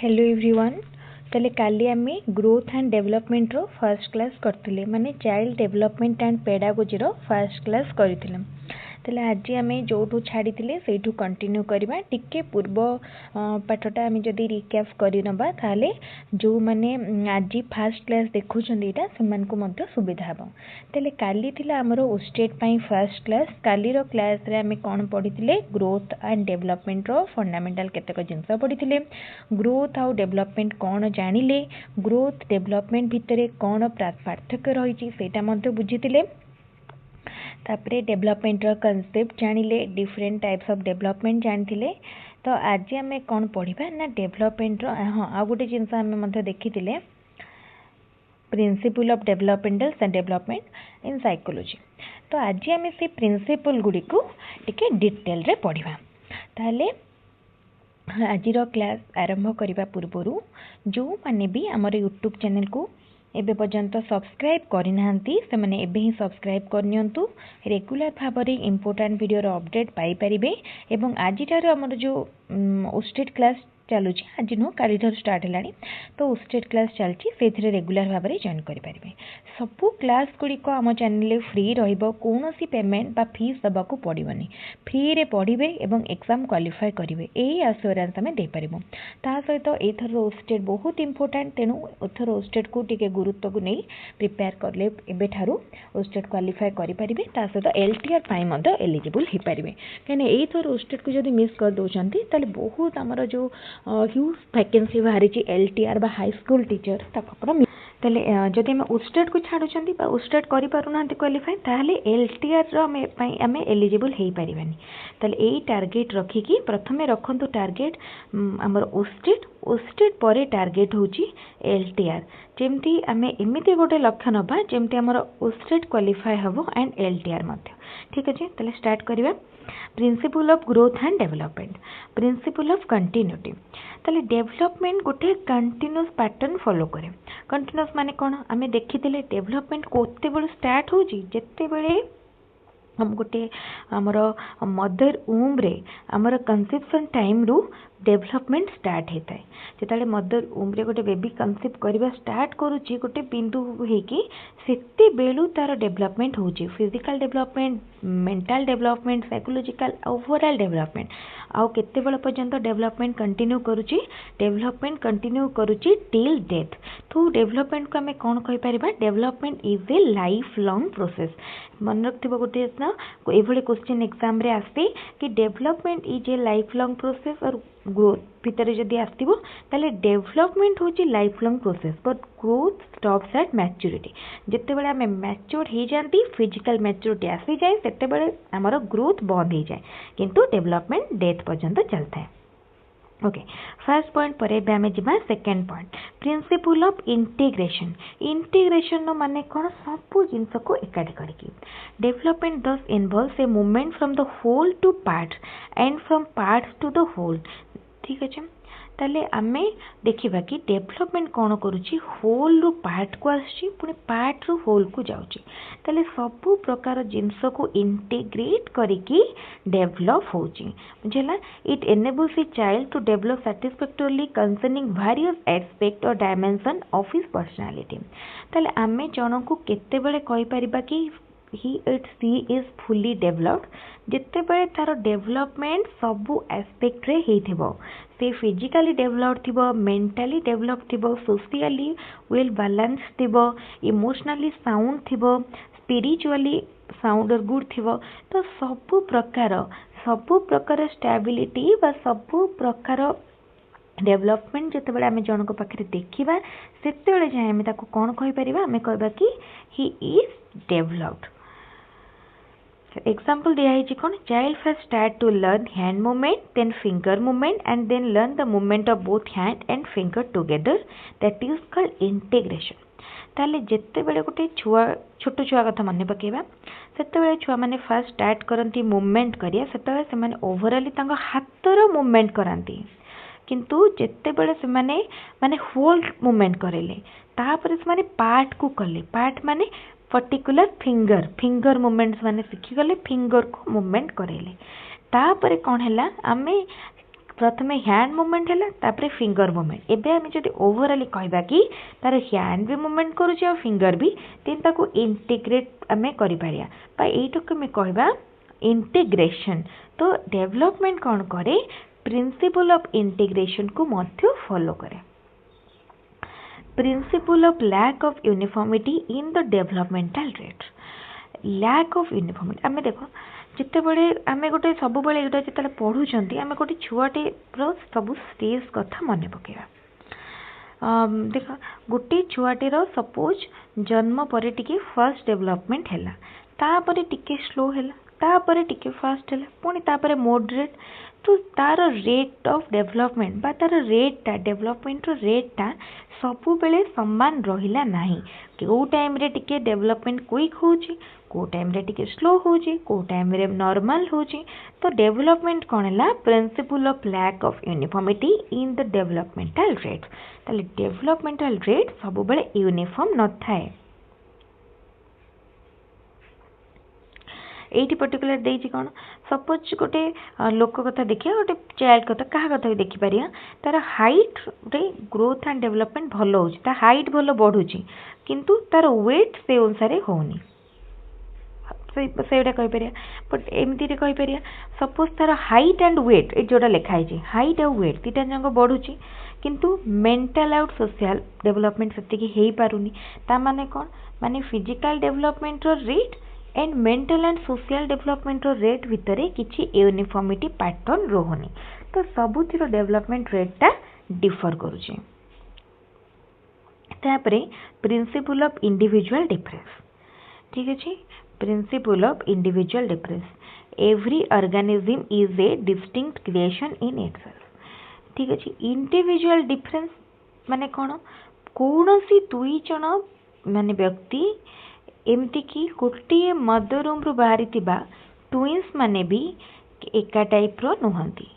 Hello everyone. ताले काली आमे ग्रोथ एंड डेवलपमेंट रो फर्स्ट क्लास करथिले माने चाइल्ड डेवलपमेंट एंड पेडागोजी रो फर्स्ट क्लास करथिले। ताले आज आमे जोठू छाड़ीथिले सेठू कंटिन्यू करबा। टिके पूर्व पाठटा आमे जदी रिकैप करि नबा ताले जो माने आज फर्स्ट क्लास देखुछन एटा समान को मध्ये सुविधा हबो। ताले काली थिला हमरो स्टेट पई फर्स्ट क्लास। काली रो क्लास रे आमे कोन पढिथिले ग्रोथ एंड डेवलपमेंट रो फंडामेंटल केतेक जिंस पढिथिले। ग्रोथ आउ डेवलपमेंट कौन जानिले, ग्रोथ डेवलपमेंट भितर कौन पार्थक्य रही सेटा मध्य बुझीथिले। तापरे डेवलपमेंट रो कांसेप्ट जानिले, डिफरेंट टाइप्स ऑफ डेवलपमेंट जानिथिले। तो आज आमे कौन पढ़िबा ना डेवलपमेंट रो आ गोटे जिंस आमे मध्य देखिथिले principle of developmental and development in psychology. तो आज आमे से प्रिंसिपल गुडी को टिके डिटेल रे पढ़िबा। ताले आज क्लास आरंभ करने पूर्व जो मैंने भी आमर यूट्यूब चैनल को एबे पर्यंत सब्सक्राइब करना से मैंने एबे ही सब्सक्राइब करनियंतु। रेगुलर भाव में इम्पोर्टाट वीडियो अपडेट पाई परिबे। एवं आज आमर जो स्टेट क्लास चलुँ आज नुह काली स्टार्ट है तो स्टेट क्लास चलती से रेगुलर भाव में जॉइन करेंगे। सबू क्लास गुड़िक आम चैनल फ्री कौन सी पेमेंट बा फीस दबाक पड़ोनी। फ्री रे पढ़े एवं एग्जाम क्वालिफाई करेंगे यही आश्योरेंस आम देपर। ता सहित एथर स्टेट बहुत इम्पोर्टाट तेणु एथर स्टेट को टिके गुरुत्व को नहीं प्रिपेयर कले एबेठारू स्टेट क्वालिफाई करेंगे। ता सहित एलटीआर पाई एलिजिबल हो पारे। कहीं एथर स्टेट को जब मिस कर दौरान बहुत आमर जो ह्यूज वैकेंसी बाहरी एलटीआर बा हाई स्कूल टीचर ताले जदि आम स्टेट को छाड़ुंट स्टेट करें क्वालिफाई ताहले एलटीआर आम एलिजिबल हो पारानी। ताले यही टार्गेट रखिकी प्रथमे रखु टार्गेट आमर स्टेट स्टेट पर टार्गेट होची एलटीआर। जमती आम एमती गोटे लक्ष्य नबा जमती आमर स्टेट क्वालिफाई हम एंड एलटीआर मध्य। ठीक अच्छे ताले स्टार्ट करवा। Principle of growth and development, principle of continuity. ताले डेवलपमेंट गोटे कंटिन्यूअस पैटर्न फॉलो करे। कंटिन्यूअस माने कौन आम देखी डेवलपमेंट कोते बेले स्टार्ट होची जेते बेले हम गोटे आमर मदर वूम रे आमर कंसेप्शन टाइम रू डेवलपमेंट स्टार्ट होता है। जिते मदर वूम रे गोटे बेबी कंसेप्ट करवा स्टार्ट करुच्ची गोटे बिंदु होगी सेते बेलू तार डेवलपमेंट होची। Physical development, mental development, psychological overall development आउ केते बेल पर्यंत डेवलपमेंट कंटिन्यू करुच्ची। डेवलपमेंट कंटिन्यू करुच्ची टिल डेथ। तो डेवलपमेंट को आम कौन कहि परिबा, development is a life long process. मन रखिथिबो गोटे ना एभली क्वेश्चन एग्जाम रे आसे कि development is a life long process और ग्रोथ भितर जदि आसो ताले डेवलपमेंट होची life long process but growth stops at maturity. जिते बड़े आम मैच्योर हो जाती फिजिकल मैच्योरिटी आसी जाए सेते बड़े आमर ग्रोथ बंद हो जाए किंतु डेवलपमेंट डेथ पर्यंत चलता है। ओके फर्स्ट पॉइंट पर आम जा second point principle of integration. Integration माने कौन सब जिनस को एकाठी करके development this involves a movement from the whole to part and from part to the whole. ठीक अच्छे ताले आमे देखिबा कि डेवलपमेंट कौन करुच्ची होल रु पार्ट को आसी पुणी पार्ट रु होल को जाउची। ताले सबु प्रकार जिनस को इंटीग्रेट करिकी डेवलप होची बुझला। It enables a child to develop satisfactorily concerning various aspect और डायमेंशन ऑफ हिज पर्सनालिटी। ताले आमे जन को केते बेले कहि परिबा कि he it she is fully developed जिते बड़े तार डेवलपमेंट सबू एस्पेक्ट रे हेथिबो। से फिजिकली डेवलप्ड थिबो, मेंटली डेवलप्ड थिबो, सोशियली वेल बैलेंस थिबो, इमोशनली साउंड थिबो, स्पिरिचुअली साउंड और गुड थिबो। तो सबू प्रकार स्टेबिलिटी बा सबू प्रकार डेवलपमेंट जिते बड़े आम जनक पाखे देखा से जाए आम कौन कहीपर आम कहवा कि ही इज डेवलप्ड। एग्जाम्पल दिया है कौन child first start to learn hand movement then finger movement and then learn the movement of both hand and finger together that is called integration. ताले जिते बेले गोटे छुआ छोट छुआ कथा मन पकेबा से छुआ मैंने फर्स्ट स्टार्ट करती मूवमेंट करिया से ओवरऑली हाथर मूवमेंट कराती किंतु जिते बेले से माने होल मूवमेंट करेले तापर से पार्ट को कले। पार्ट माने पर्टिकुलर फिंगर मूवमेंट्स माने शिखिगले फिंगर को मूवमेंट करेले। तापर कौन है आमे प्रथमे हैंड मूवमेंट है तापर फिंगर मूवमेंट एबे आम जब ओवराली कहबा कि तार हैंड भी मूवमेंट करुचे और फिंगर भी तेन ताको इंटीग्रेट आम कर एटुक आम कहबा इंटीग्रेशन। तो डेवलपमेंट कौन करे प्रिंसिपल ऑफ इंटीग्रेशन को मध्य फॉलो करे। Principle of lack of uniformity in the developmental rate lack of uniformity आम देख जिते बड़े आम गोटे सब बड़े यहाँ जिते पढ़ुंट आम गोटे छुआटे सब स्टेज कथा मन पकेगा। देख गोटे छुआटे सपोज जन्म पर टिके फर्स्ट डेवलपमेंट है तापर टिके स्लो है तापर टिके फास्ट है पुणी तापर मॉडरेट। तो तार रेट ऑफ डेवलपमेंट बा तार रेटा डेवलपमेंट रेटा सबु बेले समान रहिला नाही। को टाइम रे टिके डेवलपमेंट क्विक होची को टाइम रे टिके स्लो होची को टाइम रे नॉर्मल होची। तो डेवलपमेंट कौन है principle of lack of uniformity in the developmental rate. ताले डेवलपमेंटल रेट सबु बेले यूनिफॉर्म न थाए। एटी पर्टिकुलर देइछि कौन सपोज गोटे लोक कथा देखिए गोटे चाइल्ड कथा क्या कथा भी देखिपर तार हाइट रे ग्रोथ एंड डेवलपमेंट भल हो हाइट भल बढ़ुची किंतु तार वेट से अनुसार होनी सेटा कहीपर। बट एमती कहीपर सपोज तार हाइट एंड वेट ये जोटा लिखाई हाइट और वेट दुटा जाक बढ़ुची किंतु मेंटल आउट सोशल डेवलपमेंट से पारुनी। ता माने कौन माने physical development rate and mental and social development rate भितर किसी यूनिफॉर्मिटी पैटर्न रोहनी। तो सबुतिर डेवलपमेंट रेटा डिफर करुचे। तापरे प्रिंसिपल ऑफ इंडिविजुअल डिफरेंस ठीक अच्छे principle of individual difference every organism is a distinct creation in itself ठीक अच्छे। इंडिविजुअल डिफरेंस माने कौन कौन सी दुई जन माने व्यक्ति एमती कि गोटे मदर रूम रु बाहरी ट्विन्स माने भी एका टाइप रो नुहंती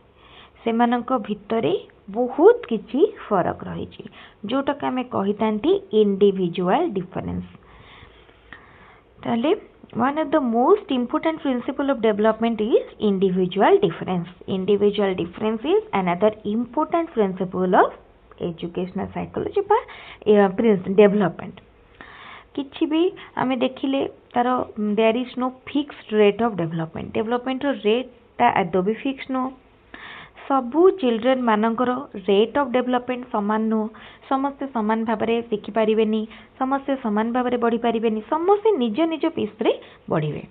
से भितरे बहुत किछि फरक रही जोटा कि आम कही इंडिविजुअल डिफरेंस। ताले one of the most important principle of development is individual difference. Individual difference is another important principle of educational psychology बा डेवलपमेंट। किछि भी आमे देखिले तार there is no fixed rate of development development rate आदौ भी fix नो सबू चिल्ड्रेन मानकर रेट ऑफ डेवलपमेंट सामान नुह समस्ते सामान भाव में शिखिपारे समस्ते सामान भाव में बढ़ी पारे समस्ते निज निज पीस रे बढ़े।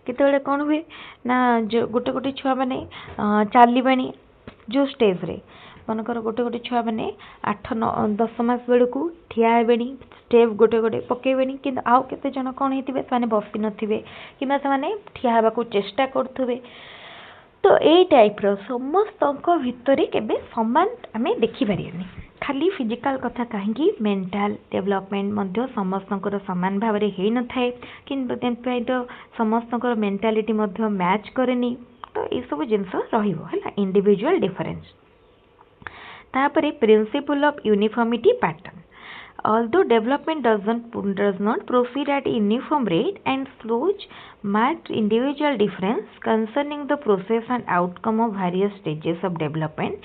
केते कौन हुए ना जो गोटे गोटे छुआ मैंने चलवे जो स्टेज रे मनकर गोटे गोटे छुआ मैंने 8-9-10 मास बेलू ठिया स्टेप गोटे गोटे पकेबे कि आउ केते जन कौन होते से बसी नथिबे किंबा से ठिया हवा को चेष्टा करुवे। तो ये टाइप रो समस्त भितर केबे समान आम देखिपारे खाली फिजिकल कथा कहीं मेंटल डेवलपमेंट मध्य समस्त समान भाव में हो न थाए कि तो समस्त मेंटालिटी मैच करेनी। तो ये सब जिनस रहा इंडिविजुअल डिफरेंस। तापरे principle of uniformity pattern although development does not proceed at uniform rate and shows marked individual difference concerning the process and outcome of various stages of development,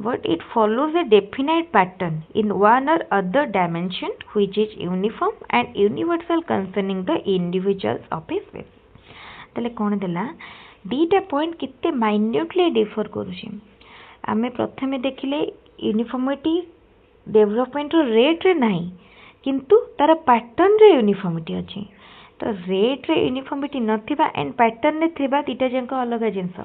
but it follows a definite pattern in one or other dimension which is uniform and universal concerning the individuals of a species। तले कौन देला दीटा point कितने minutely differ करुचे। आमे प्रथमे देखिले uniformity development rate रे नहीं किंतु तार पैटर्न रे यूनिफॉर्मिटी अच्छी। तो रेट रे यूनिफॉर्मिटी नथिबा एंड पैटर्न रे थिबा दीटा जंक अलग जिनस।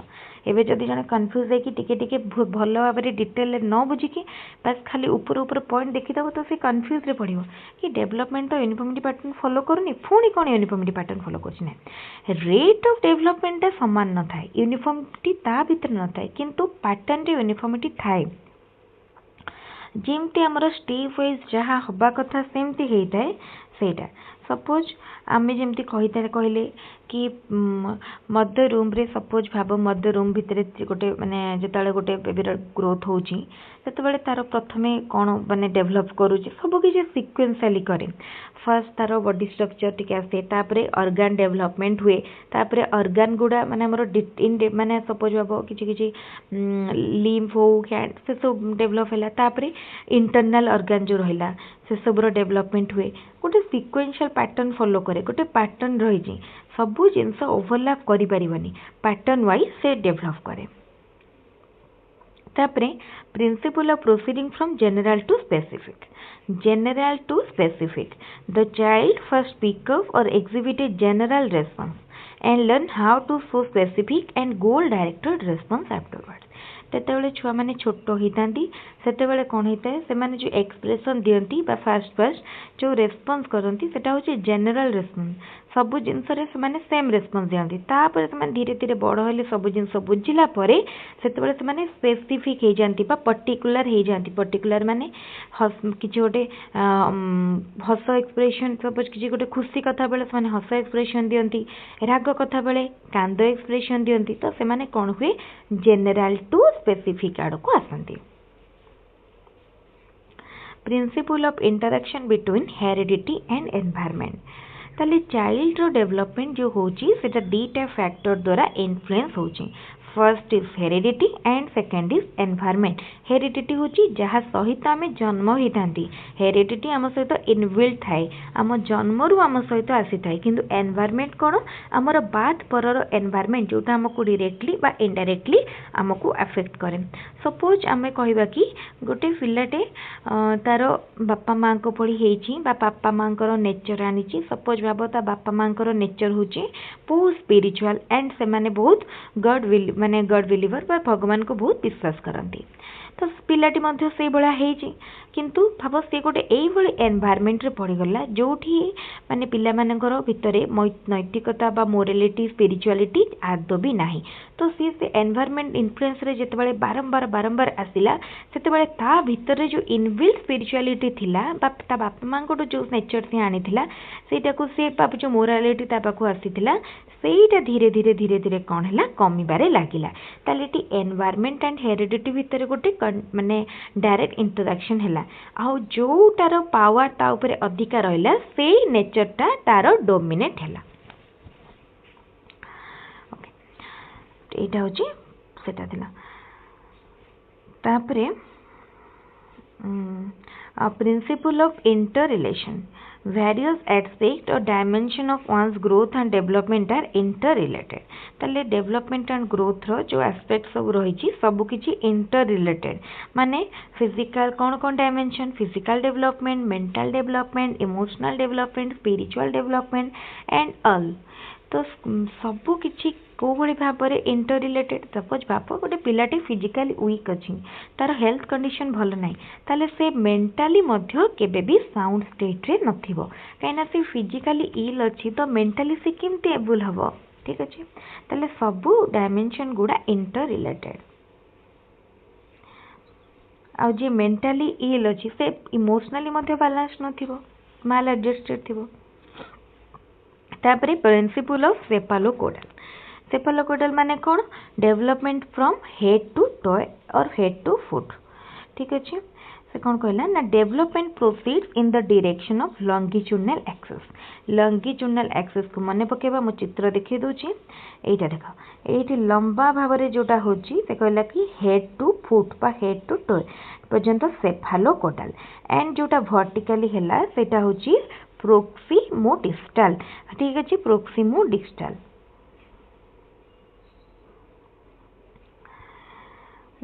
एबे जदि जने कन्फ्यूज है कि टिके भल भाव में डिटेल न बुझिकी बस खाली ऊपर ऊपर पॉइंट देखीदेव तो से कन्फ्यूज रे पड़ो कि डेवलपमेंट तो यूनिफॉर्मिटी पैटर्न फॉलो करूनी पुणी कौन यूनिफॉर्मिटी पैटर्न फॉलो कर रेट ऑफ डेवलपमेंट सामान न थाए यूनिफॉर्मिटी ता भीतर न थाए किंतु पैटर्न रे यूनिफॉर्मिटी थाए जमती आमर स्टेप वाइज जहाँ हवा कथा सेमती होता है ସେଇଟା सपोज आम जमी कहले कि मदर रूम रे सपोज भाव मदर रूम भितर गोटे माने जो गोटे बेबीर ग्रोथ होची सेतबेले तार प्रथमे कौन माने डेभलप करूची सबकि सिक्वेन्साली करे फर्स्ट तार बॉडी स्ट्रक्चर टिके आसे तापरे ऑर्गन डेवलपमेंट हुए तापरे ऑर्गन गुड़ा माने हमर माने सपोज भाव किछि लिम्फ हो हैंड से सब डेवलप हैला तापरे इंटरनल ऑर्गन जो रहिला से सब रो डेवलपमेंट हुए गोटे सिक्वेन्शियल पैटर्न फॉलो करे गोटे पैटर्न रही सबू जिनस ओवरलैप करि परिबनी पैटर्न वाइज से डेवलप करे तापरे principle of proceeding from general to specific the child first pick up और exhibit a general response and learn how to show specific and goal directed response afterwards तेतबेले छुआ माने छोट होइतांती सेतेबेले कोन होइताय से माने जो एक्सप्रेशन दियंती बा फर्स्ट जो रेस्पॉन्स करंती सेटा होची जनरल रेस्पॉन्स सब जिनस रे से माने सेम रेस्पॉन्स दियंती तापर से माने धीरे धीरे बड़ होले सब जिनस बुझिला परे सेतेबेले से माने स्पेसिफिक हे जानती बा पर्टिकुलर हे जानती पर्टिकुलर माने किछि गोटे हस एक्सप्रेशन सपोज किछि गोटे खुशी कथा बेले से माने हस एक्सप्रेशन दियंती राग कथा बेले कांद एक्सप्रेशन दियंती तो से माने कोन हुए जनरल टू स्पेसिफिक आड़ को आसती principle of interaction between heredity and environment ताले चाइल्ड रो डेवलपमेंट जो होची सेटा दीटा फैक्टर द्वारा इन्फ्लुएंस होची first is heredity and second is environment heredity होची जहा सहित आमे जन्म होई थांती हेरिडिटी आम सहित इनबिल्ट थाए आम जन्म रु आम सहित आसी थाए किंतु एनवायरनमेंट कोन हमर बाद परर एनवायरनमेंट जोटा हमको डायरेक्टली बा इनडायरेक्टली हमको अफेक्ट करे सपोज आमे कहबा कि गोटे पिलाटे तार बापा मां को पड़ी हेची बा बापा मां को नेचर आनीची सपोज भाबो ता बापा मां को नेचर होची बहुत स्पिरिचुअल एंड से माने बहुत माने गॉड बिलीवर बा भगवान को बहुत विश्वास करती तो पिलाटी मध्य से बड़ा हेची किंतु भाव से गोटे एई भली एनवायरनमेंट रे पड़ी गला जोठी माने पिला मानकर भितरे नैतिकता बा मोरालिटी स्पिरिचुअलिटी आदो भी नाही तो सी से एनवायरनमेंट इन्फ्लुएंस रे जेतेबेले बारंबार आसिला सेतेबेले ता भितरे जो इनबिल्ट स्पिरिचुअलिटी थिला बा ता बापा मां को जो नेचर से आनीथिला सेटा को से बाप जो मोरालिटी ता पाखु आसीथिला सेटा धीरे धीरे कौन है कमिबारे लागिला तालेटी एनवायरनमेंट एंड हेरिडिटी भितर गोटे माने डायरेक्ट इंटरेक्शन है आउ जोटार पावर ता ऊपर अधिका रहिला से नेचरटा तार डोमिनेट है ओके एटा होची सेटा दिला तापरे principle of inter relation various aspects or dimension of one's growth and development are interrelated ताले development and growth रो जो aspects सब रही सब किछि interrelated माने physical कौन dimension physical development mental development emotional development spiritual development and all तो सबू किछि को भली भाव में इंटर रिलेटेड सपोज बाप गोटे पिलाटी फिजिकली वीक अच्छी तार हेल्थ कंडीशन भल ना ताले से मेंटली मध्य केबे भी साउंड स्टेट रे नथिबो कहीं से फिजिकली इल अच्छी तो मेंटली से केमती एबल हम ठीक अच्छे ताले सबू डायमेंशन गुड़ा इंटर रिलेटेड आ जे मेंटली इल अच्छी से इमोशनली मध्य बैलेंस नथिबो माल एडजस्टेड थिबो तापरे प्रिंसिपल ऑफ सेफालोकोडल माने कौन development from head to toe और हेड टू फुट ठीक अच्छे से कौन कहला ना development proceeds in the direction of longitudinal axis को मन पकेबा मो चित्र देखि दोची एटा देखो एठी लंबा भाव रे जोटा होची से कहला कि हेड टू फुट बा हेड टू टॉय पर्यंत सेफालोकोडल एंड जोटा वर्टिकली हैला सेटा होची प्रोक्सिमोडिस्टल ठीक अच्छे प्रोक्सिमोडिस्टल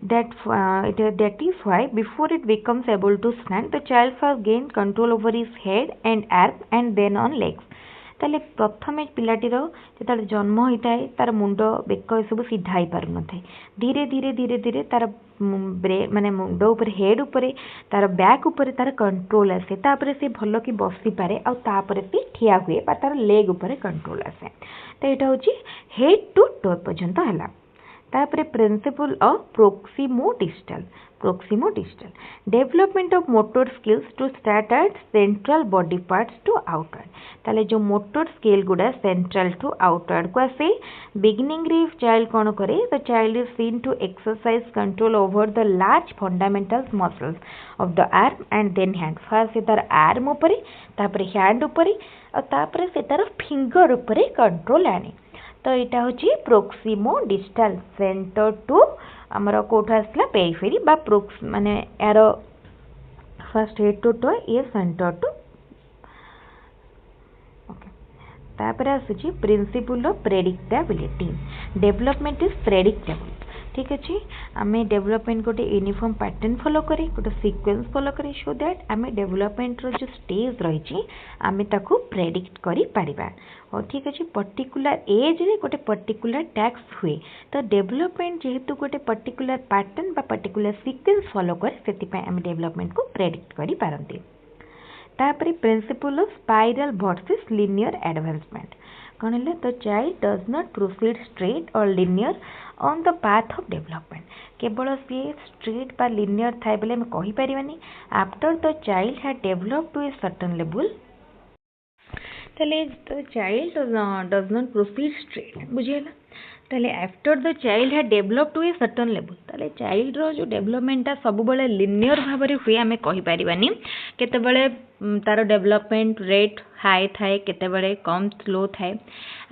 that is why before it becomes able to stand the child first gain control over his head and arm and then on legs ताले प्रथमे पिलाटीर जो जन्म होता है तार मुंड बेक सब सीधा ही पार न धीरे धीरे धीरे धीरे तार माने मुंड ऊपर हेड ऊपर तार बैक ऊपर तार कंट्रोल आसे तापर से भल कि बसी पारे आ तापर से ठिया हुए तार लेग ऊपर कंट्रोल आसे तो यहाँ हूँ हेड टू टो पर्यंत है तापरे principle of proximodistal development of motor skills to start at central body parts to outward ताले जो मोटर स्किल गुडा सेंट्रल टू आउटवर्ड को आसे बिगिनिंग रे चाइल्ड कौन करे the child is seen to exercise control over the large fundamental muscles of the arm and then hand first से तार आर्म ऊपर तापरे हैंड ऊपर और तापरे से तार फिंगर ऊपर कंट्रोल आने तो यहाँ हूँ प्रोक्सिमो डिस्टल सेंटर टू आमर कौट आसला पेरिफेरी बा प्रोक्स माने यार फर्स्ट हेड टू टो ये सेंटर टू ओके तापर आसुची principle of predictability development is predictable ठीक अच्छे आम डेवलपमेंट गोटे यूनिफॉर्म पैटर्न फॉलो करें गोटे सीक्वेंस फॉलो करें सो दैट आम डेवलपमेंट रो जो स्टेज रही आम ताकू प्रेडिक्ट करि पारिबा और ठीक अच्छे पर्टिकुलर एज रे गोटे पर्टिकुलर टैक्स हुए तो डेवलपमेंट जेहेतु गोटे पर्टिकुलर पैटर्न बा पर्टिकुलर सीक्वेंस फॉलो करे सेतिपय आम डेवलपमेंट को प्रेडिक्ट करि पारंती तापरे principle of spiral versus linear advancement कौन है the child does not proceed straight और linear on the path of development केवल सी स्ट्रेट बा लिनियर थाए बोले आम कहि परिबानी after the child had develop to a certain level the child does not proceed straight बुझीगला ताले after the child had develop to a certain level ताले चाइल्ड रो जो डेवलपमेंटा सब बेले लिनियर भाव में हुए आम कहि परिबानी केतेबेले तार डेवलपमेंट रेट हाई थाए केतेबेले कम स्लो थाए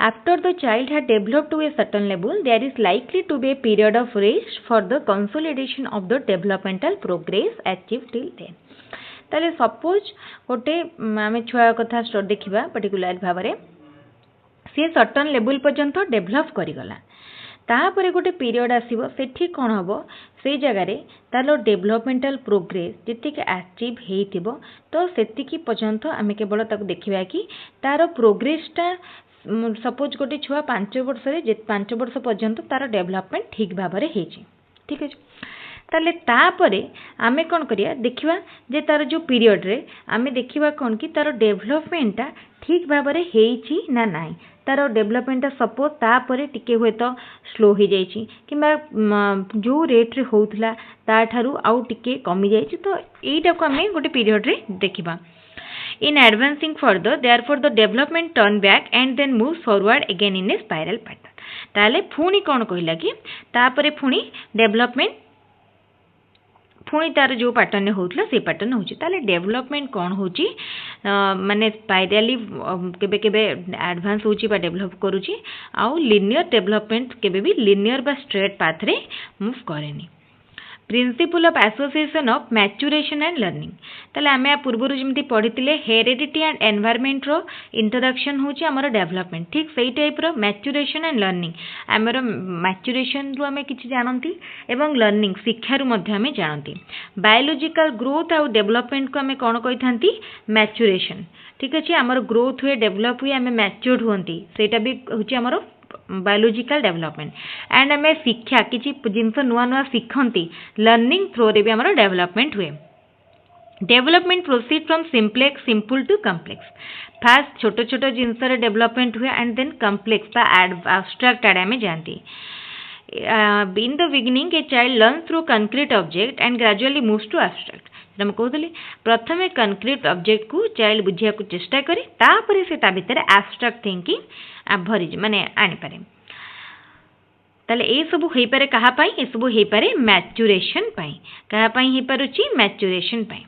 after the child had develop to a certain level there is likely to be a period of rest for the consolidation of the developmental progress achieve till then ताले suppose गोटे आम छुआ कथा देखा पर्टिकुलर भाव में सी सर्टन लेवल पर्यंत डेभलप करिगला तापर गोटे पीरियड आसीबो सेठी कोन हबो से जगह रे तालो डेवलपमेंटल प्रोग्रेस जेतिक अचीव हेइतिबो तो सेतिकी पर्यंत आमे केवल ताको देखिबा कि तार प्रोग्रेसटा सपोज गोटे छुआ 5 वर्ष रे 5 वर्ष पर्यंत तार डेवलपमेंट ठीक भाव में हेछि ठीक अछि ताले तापरे आमे कोन करिया देखिबा जे तार जो पीरियड रे आमे देखिबा कोन कि तार डेवलपमेंटटा ठीक भाव में हेछि ना नाही तार डेवलपमेंट सपोज तापर टिके हुए तो स्लो हो जाइए कि जो रेट रे होउथला ता ठारू आउ टिके कमी जाइए तो यहीटा को आम गोटे पीरियड रे देखिबा in advancing further therefore the development turn back and then move forward again in a spiral pattern ताले पुणी कौन कहला कि तापरे पुणी डेवलपमेंट पुणी तार जो पैटर्न होउथला से पैटर्न होची ताले डेवलपमेंट कौन होची माने स्पाइराली केबे केबे एडवांस होची बा डेवलप करूची आउ लिनियर डेवलपमेंट केबे भी लिनियर बा स्ट्रेट पाथ रे मूव करेनी principle of association of maturation and learning ताले आमे पूर्वरु जेमती पढ़ितिले हेरिडिटी एंड एनवायरनमेंट रो इंट्रोडक्शन होची हमर डेवलपमेंट ठीक सही टाइप रो मैच्यूरेशन एंड लर्निंग हमर मैच्यूरेशन रो आमे किछि जानंती एवं लर्निंग शिक्षा रो मध्ये आमे जानंती बायोलॉजिकल ग्रोथ आउ डेवलपमेंट को आमे कोन कहिथांती मैच्यूरेशन ठीक अछि हमर ग्रोथ हुए डेवलप हुए आमे मैच्योर्ड होंती सेटा भी होची हमर बायोलॉजिकल डेवलपमेंट एंड आम शिक्षा किसी जिनस नुआ नुआ शिखती लर्निंग थ्रो रे भी हमर डेवलपमेंट हुए development proceed from simple to complex fast छोट छोट जिनस डेवलपमेंट हुए एंड देन कम्प्लेक्स एब्स्ट्रैक्ट आड़े आम जानती in the beginning a child learns through concrete object and gradually moves to abstract हम कहते प्रथम कंक्रीट ऑब्जेक्ट को चाइल्ड बुझिया को चेष्टा करे तापर से ता भीतर एब्स्ट्रैक्ट थिंकिंग भरी माने आनी पारे ताले ए सब होई पारे कहा पाई ए सब होई पारे मैच्यूरेशन पाई कहा पाई होई पारुची मैच्यूरेशन पाई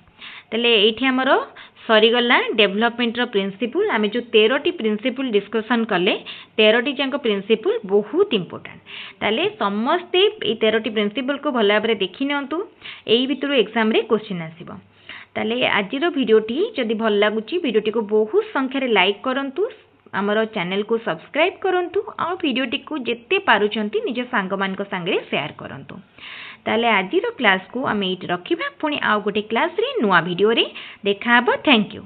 ताले एठी हमरो सरीगला डेवलपमेंट रो प्रिंसिपल आमे जो 13टी प्रिंसिपल डिस्कशन कले 13टी जांको प्रिंसिपल बहुत इंपोर्टेंट ताले समस्ते ए 13टी प्रिंसिपल को भला भाबरे देखि नंतु एई भितरु एग्जाम रे क्वेश्चन आसीबो ताले आजिरो वीडियोटी जदि भल लागुची वीडियोटी को बहुत संख्या रे लाइक करंतु आमर चैनल को सब्सक्राइब करंतु आ वीडियोटी को जेते पारुचंती निज सांग मान को संगे शेयर करंतु ताले आजिरो क्लास को आमे एठी रखिबा पुणी आउ गोटे क्लास रे नुआ वीडियो रे देखा हबो थैंक यू।